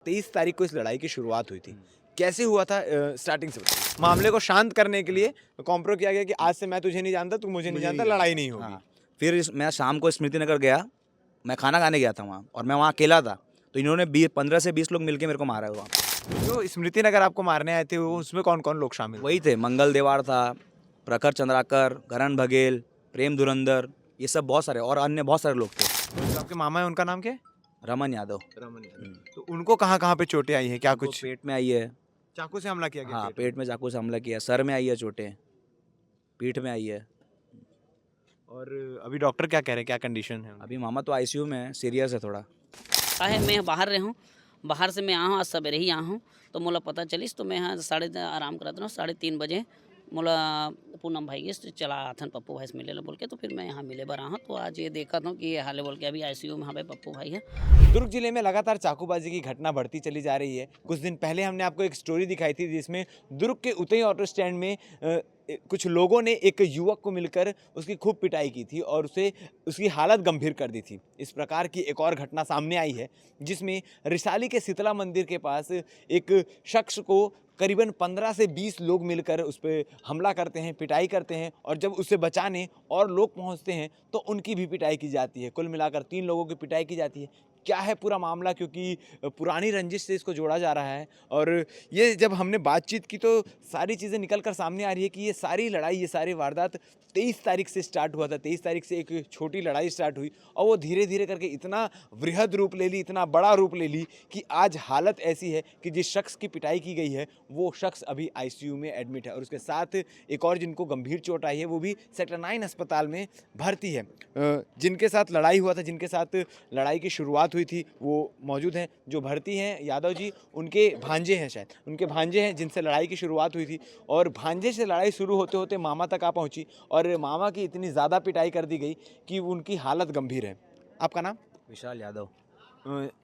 23 तारीख को इस लड़ाई की शुरुआत हुई थी। कैसे हुआ था स्टार्टिंग से बताइए। मामले को शांत करने के लिए कॉम्प्रो किया गया कि आज से मैं तुझे नहीं जानता, तू मुझे नहीं जानता, लड़ाई नहीं होगी। हाँ। फिर मैं शाम को स्मृति नगर गया, मैं खाना खाने गया था वहाँ और मैं वहाँ अकेला था, तो इन्होंने 15 से 20 लोग मिलके मेरे को मारा है वहाँ पे। जो स्मृति नगर आपको मारने आए थे वो उसमें कौन कौन लोग शामिल थे? वही थे, मंगल देवाड़ था, प्रखर चंद्राकर, करण बघेल, प्रेम धुरंधर, ये सब बहुत सारे और अन्य बहुत सारे लोग थे। जो आपके मामा है उनका नाम क्या है? रमन यादव। रमन यादव। तो उनको कहाँ कहाँ पे चोटें आई हैं, क्या उनको कुछ पेट में आई है। चाकू से हमला किया गया? हाँ, पेट में चाकू से हमला किया, सर में आई है चोटें, पीठ में आई है। और अभी डॉक्टर क्या कह रहे हैं, क्या कंडीशन है? अभी मामा तो आईसीयू में है, सीरियस है थोड़ा। है मैं बाहर रहे हूँ, बाहर से मैं आया हूँ, आज सवेरे ही आया हूँ। तो मोला पता चलिस तो मैं यहाँ आराम करता हूँ, 3:30 बजे मोला पूनम भाई के चला आथन पप्पू भाई से मिले ला बोल के, तो फिर मैं यहाँ मिले बर आया हूँ। तो आज ये देखा था कि ये हाल है बोल के, अभी आईसीयू में हमें पप्पू भाई है। दुर्ग जिले में लगातार चाकूबाजी की घटना बढ़ती चली जा रही है। कुछ दिन पहले हमने आपको एक स्टोरी दिखाई थी जिसमें दुर्ग के उतई ऑटो स्टैंड में कुछ लोगों ने एक युवक को मिलकर उसकी खूब पिटाई की थी और उसे उसकी हालत गंभीर कर दी थी। इस प्रकार की एक और घटना सामने आई है जिसमें रिसाली के शीतला मंदिर के पास एक शख्स को करीबन 15 से 20 लोग मिलकर उस पर हमला करते हैं, पिटाई करते हैं और जब उसे बचाने और लोग पहुंचते हैं तो उनकी भी पिटाई की जाती है। कुल मिलाकर 3 लोगों की पिटाई की जाती है। क्या है पूरा मामला, क्योंकि पुरानी रंजिश से इसको जोड़ा जा रहा है और ये जब हमने बातचीत की तो सारी चीज़ें निकल कर सामने आ रही है कि ये सारी लड़ाई, ये सारी वारदात 23 तारीख से स्टार्ट हुआ था। 23 तारीख से एक छोटी लड़ाई स्टार्ट हुई और वो धीरे धीरे करके इतना वृहद रूप ले ली, इतना बड़ा रूप ले ली कि आज हालत ऐसी है कि जिस शख्स की पिटाई की गई है वो शख्स अभी आईसीयू में एडमिट है और उसके साथ एक और जिनको गंभीर चोट आई है वो भी सेक्टर 9 अस्पताल में भर्ती है। जिनके साथ लड़ाई हुआ था, जिनके साथ लड़ाई की शुरुआत हुई थी वो मौजूद हैं। जो भर्ती हैं यादव जी, उनके भांजे हैं, शायद उनके भांजे हैं जिनसे लड़ाई की शुरुआत हुई थी और भांजे से लड़ाई शुरू होते होते मामा तक आ पहुंची और मामा की इतनी ज़्यादा पिटाई कर दी गई कि उनकी हालत गंभीर है। आपका नाम? विशाल यादव।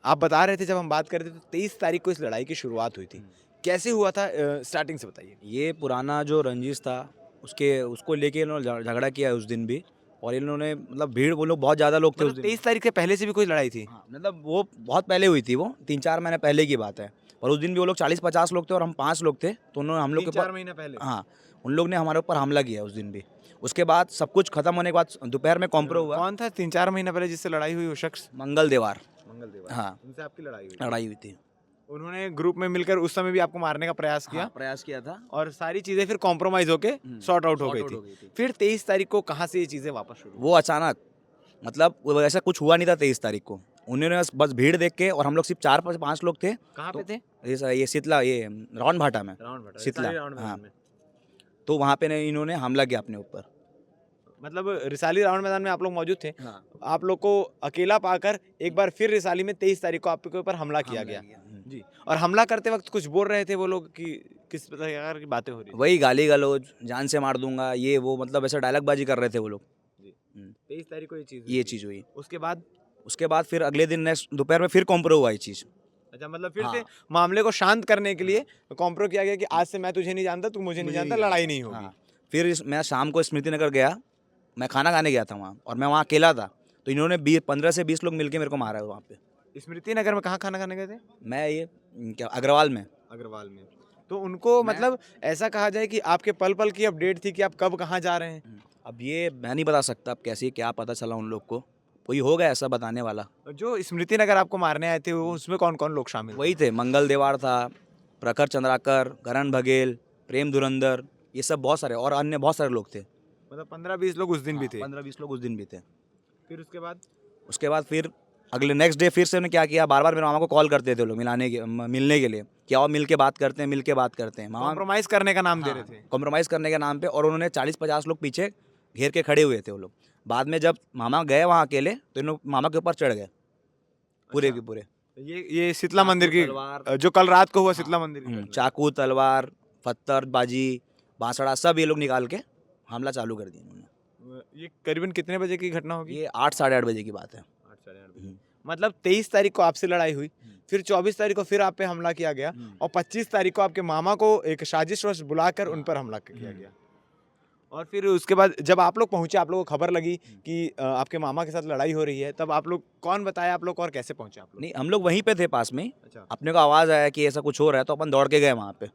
आप बता रहे थे जब हम बात कर रहे थे तो 23 तारीख को इस लड़ाई की शुरुआत हुई थी। कैसे हुआ था स्टार्टिंग से बताइए। ये पुराना जो रंजिश था उसको लेके इन्होंने झगड़ा किया है उस दिन भी, और इन्होंने मतलब भीड़, वो लोग बहुत ज़्यादा लोग थे उस दिन। 23 तारीख के पहले से भी कोई लड़ाई थी? हाँ, मतलब वो बहुत पहले हुई थी, वो 3-4 महीने पहले की बात है। और उस दिन भी वो लोग 40-50 लोग थे और हम 5 लोग थे, तो उन्होंने हम लोग के 3-4 ऊपर, महीने पहले? हाँ, उन लोग ने हमारे ऊपर हमला किया उस दिन भी। उसके बाद सब कुछ खत्म होने के बाद दोपहर में कॉम्प्रो हुआ। कौन था 3-4 महीने पहले जिससे लड़ाई हुई वो शख्स? मंगल देवार। मंगल देवा। हाँ, उनसे आपकी लड़ाई हुई? लड़ाई हुई थी। उन्होंने ग्रुप में मिलकर उस समय भी आपको मारने का प्रयास किया? हाँ, प्रयास किया था। और सारी चीजें फिर कॉम्प्रोमाइज होके सॉर्ट आउट हो गई थी। फिर 23 तारीख को कहाँ से ये चीजें वापस शुरू? वो अचानक, मतलब वो ऐसा कुछ हुआ नहीं था 23 तारीख को। उन्होंने बस भीड़ देख के, और हम लोग सिर्फ 4-5 लोग थे। कहाँ तो पे थे? ये शीतला, ये राउंड भाटा में, राउंड भटा, शीतला, रिसाली राउंड हाँ। मैदान में। तो वहाँ पे इन्होंने हमला किया अपने ऊपर। मतलब रिसाली राउंड मैदान में आप लोग मौजूद थे? हाँ, आप लोग को अकेला पाकर एक बार फिर रिसाली में 23 तारीख को आपके ऊपर हमला किया गया जी। और हमला करते वक्त कुछ बोल रहे थे वो लोग कि किस प्रकार की बातें हो रही थी? वही गाली गलौज, जान से मार दूंगा, ये वो, मतलब ऐसा डायलॉग बाजी कर रहे थे वो लोग। जी। हम्म, 23 तारीख को ये ये चीज़ हुई। उसके बाद फिर अगले दिन नेक्स्ट दोपहर में फिर कॉम्प्रो हुआ ये चीज़। अच्छा, मतलब फिर हाँ। से मामले को शांत करने के लिए कॉम्प्रो किया गया कि आज से मैं तुझे नहीं जानता, तू मुझे नहीं जानता, लड़ाई नहीं होगी। हाँ, फिर मैं शाम को स्मृति नगर गया, मैं खाना खाने गया था वहाँ और मैं वहाँ अकेला था, तो इन्होंने 15 से 20 लोग मिलके मेरे को मारा है वहाँ पे। स्मृति नगर में कहाँ खाना खाने गए थे? मैं ये क्या, अग्रवाल में। अग्रवाल में। तो उनको मतलब ऐसा कहा जाए कि आपके पल पल की अपडेट थी कि आप कब कहाँ जा रहे हैं? अब ये मैं नहीं बता सकता अब कैसे क्या पता चला उन लोग को, कोई होगा ऐसा बताने वाला। जो स्मृति नगर आपको मारने आए थे वो उसमें कौन कौन लोग शामिल थे? वही थे, मंगल देवाड़ था, प्रखर चंद्राकर, करण बघेल, प्रेम धुरंधर, ये सब बहुत सारे और अन्य बहुत सारे लोग थे। मतलब 15-20 लोग उस दिन भी थे? 15-20 लोग उस दिन भी थे। फिर उसके बाद फिर अगले नेक्स्ट डे फिर से उन्होंने क्या किया, बार बार मेरे मामा को कॉल करते थे लोग मिलने के लिए, क्या आओ मिल के बात करते हैं। मामा कॉम्प्रोमाइज करने का नाम दे रहे थे? कॉम्प्रोमाइज़ करने के नाम पे, और उन्होंने 40-50 लोग पीछे घेर के खड़े हुए थे वो लोग। बाद में जब मामा गए वहाँ अकेले तो इन लोग मामा के ऊपर चढ़ गए पूरे के पूरे। ये शीतला मंदिर की तलवार, जो कल रात को हुआ शीतला मंदिर की घटना। चाकू, तलवार, पत्थर बाजी, बांसड़ा, सब ये लोग निकाल के हमला चालू कर दिया इन्होंने। ये करीबन कितने बजे की घटना होगी? ये 8-8:30 बजे की बात है। 8-8:30 बजे। मतलब 23 तारीख को आपसे लड़ाई हुई, फिर 24 तारीख को फिर आप पे हमला किया गया और 25 तारीख को आपके मामा को एक साजिशवश बुलाकर उन पर हमला किया गया। और फिर उसके बाद जब आप लोग पहुंचे, आप लोगों को खबर लगी कि आपके मामा के साथ लड़ाई हो रही है, तब आप लोग कौन बताया आप लोग को और कैसे पहुंचे आप लोग? नहीं, हम लोग वहीं पे थे पास में ही। अच्छा, अपने को आवाज़ आया कि ऐसा कुछ हो रहा है, तो अपन दौड़ के गए वहाँ पे।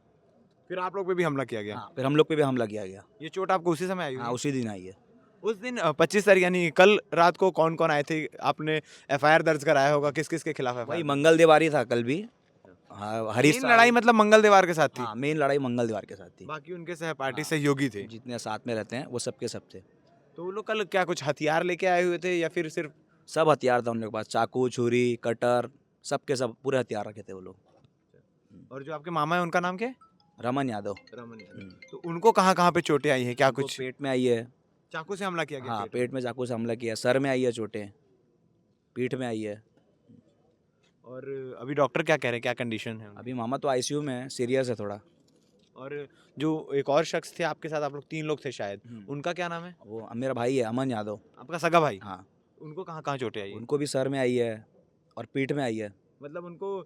फिर आप लोग पे भी हमला किया गया? हाँ, फिर हम लोग पे भी हमला किया गया। ये चोट आपको उसी समय आई हुई हाँ, है? उसी दिन आई है। उस दिन 25 तारीख यानी कल रात को कौन कौन आए थे? आपने एफआईआर दर्ज कराया होगा, किस किस के खिलाफ वही एफआईआर? मंगल तिवारी था कल भी। हाँ, हरीश मेन लड़ाई मतलब मंगल देवार के साथ थी? हाँ, मेन लड़ाई मंगल तिवारी के साथ थी। बाकी उनके सहपाठी हाँ। सहयोगी थे? जितने साथ में रहते हैं वो सब के सब थे। तो वो लोग कल क्या कुछ हथियार लेके आए हुए थे या फिर सिर्फ? सब हथियार था उन लोग के पास, चाकू, छुरी, कटर, सब के सब पूरे हथियार रखे थे वो लोग। और जो आपके मामा है उनका नाम क्या है? रमन यादव। रमन यादव। हम्म। तो उनको कहाँ कहाँ पे चोटें आई हैं, क्या उनको कुछ पेट में आई है। चाकू से हमला किया गया? हाँ, पेट पेट में चाकू से हमला किया, सर में आई है चोटें, पीठ में आई है। में। और अभी डॉक्टर क्या कह रहे हैं, क्या कंडीशन है उनकी? अभी मामा तो आईसीयू में है, सीरियस है थोड़ा। और जो एक और शख्स थे आपके साथ, आप लोग 3 लोग थे शायद, उनका क्या नाम है? वो मेरा भाई है, अमन यादव। आपका सगा भाई? हाँ, उनको कहाँ कहाँ चोटें आई हैं? उनको भी सर में आई है और पीठ में आई है। मतलब उनको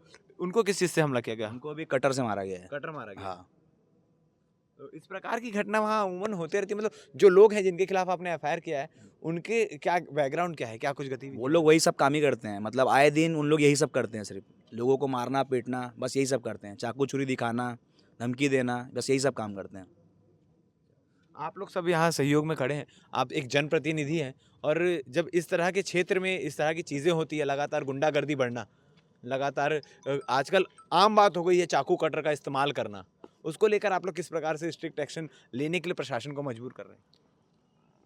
उनको किस चीज़ से हमला किया गया? उनको भी कटर से मारा गया है। कटर मारा गया? हाँ, तो इस प्रकार की घटना वहाँ अमूमन होती रहती है, मतलब जो लोग हैं जिनके खिलाफ आपने एफआईआर किया है, उनके क्या बैकग्राउंड क्या है, क्या कुछ गतिविधि? वो लोग वही सब काम ही करते हैं, मतलब आए दिन उन लोग यही सब करते हैं, सिर्फ लोगों को मारना पीटना, बस यही सब करते हैं। चाकू छुरी दिखाना, धमकी देना, बस यही सब काम करते हैं। आप लोग सब यहाँ सहयोग में खड़े हैं, आप एक जनप्रतिनिधि हैं, और जब इस तरह के क्षेत्र में इस तरह की चीज़ें होती है, लगातार गुंडागर्दी बढ़ना, लगातार आजकल आम बात हो गई है चाकू कटर का इस्तेमाल करना, उसको लेकर आप लोग किस प्रकार से स्ट्रिक्ट एक्शन लेने के लिए प्रशासन को मजबूर कर रहे हैं?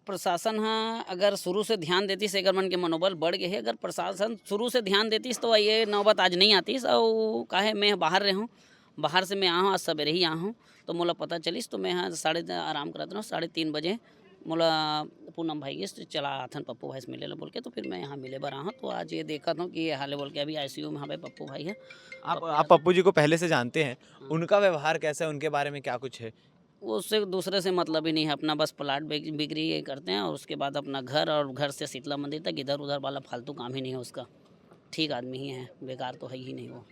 प्रशासन हाँ अगर शुरू से ध्यान देती अगर मन के मनोबल बढ़ गए है, अगर प्रशासन शुरू से ध्यान देती तो ये नौबत आज नहीं आती। और काहे मैं बाहर रहा हूँ, बाहर से मैं आया हूँ, आज सवेरे ही आया हूँ, तो मोला पता चलिस तो मैं यहाँ आराम करत रहूँ। 3:30 बजे मोला पूनम भाई के चला आथन पप्पू भाई से मिले ला बोल के, तो फिर मैं यहाँ मिले बर आया। तो आज ये देखा था कि ये हाले बोल के अभी आईसीयू में हाँ भाई पप्पू भाई है। आप पप्पू जी को पहले से जानते हैं, उनका व्यवहार कैसा है, उनके बारे में क्या कुछ है? वो उससे दूसरे से मतलब ही नहीं है, अपना बस प्लाट बिक्री ये करते हैं और उसके बाद अपना घर, और घर से शीतला मंदिर तक इधर उधर वाला फालतू काम ही नहीं है उसका। ठीक आदमी ही है, बेकार तो है ही नहीं वो।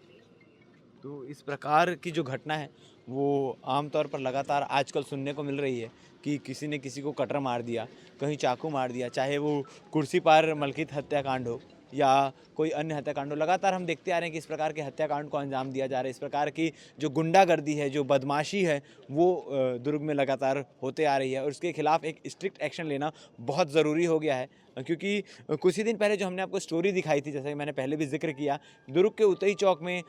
तो इस प्रकार की जो घटना है वो आमतौर पर लगातार आजकल सुनने को मिल रही है कि किसी ने किसी को कटर मार दिया, कहीं चाकू मार दिया, चाहे वो कुर्सी पार मलकित हत्याकांड हो या कोई अन्य हत्याकांड हो। लगातार हम देखते आ रहे हैं कि इस प्रकार के हत्याकांड को अंजाम दिया जा रहा है। इस प्रकार की जो गुंडागर्दी है, जो बदमाशी है, वो दुर्ग में लगातार होते आ रही है, और उसके खिलाफ एक स्ट्रिक्ट एक्शन लेना बहुत ज़रूरी हो गया है। क्योंकि कुछ ही दिन पहले जो हमने आपको स्टोरी दिखाई थी, जैसे कि मैंने पहले भी जिक्र किया, दुर्ग के उतई चौक में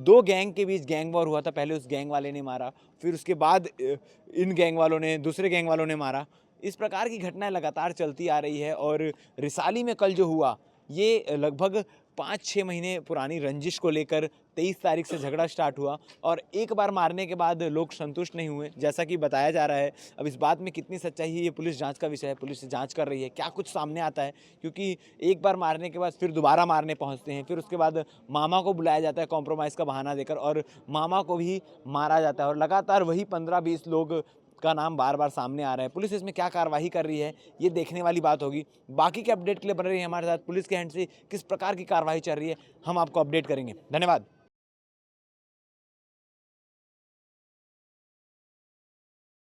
2 गैंग के बीच गैंग वॉर हुआ था। पहले उस गैंग वाले ने मारा, फिर उसके बाद इन गैंग वालों ने दूसरे गैंग वालों ने मारा। इस प्रकार की घटनाएं लगातार चलती आ रही है, और रिसाली में कल जो हुआ, ये लगभग 5-6 महीने पुरानी रंजिश को लेकर 23 तारीख से झगड़ा स्टार्ट हुआ, और एक बार मारने के बाद लोग संतुष्ट नहीं हुए, जैसा कि बताया जा रहा है। अब इस बात में कितनी सच्चाई है ये पुलिस जांच का विषय है, पुलिस जांच कर रही है, क्या कुछ सामने आता है। क्योंकि एक बार मारने के बाद फिर दोबारा मारने पहुंचते हैं, फिर उसके बाद मामा को बुलाया जाता है कॉम्प्रोमाइज़ का बहाना देकर, और मामा को भी मारा जाता है, और लगातार वही 15-20 लोग का नाम बार बार सामने आ रहा है। पुलिस इसमें क्या कार्रवाई कर रही है, ये देखने वाली बात होगी। बाकी के अपडेट के लिए बने रहिए हमारे साथ। पुलिस के हैंड से किस प्रकार की कार्रवाई चल रही है, हम आपको अपडेट करेंगे। धन्यवाद।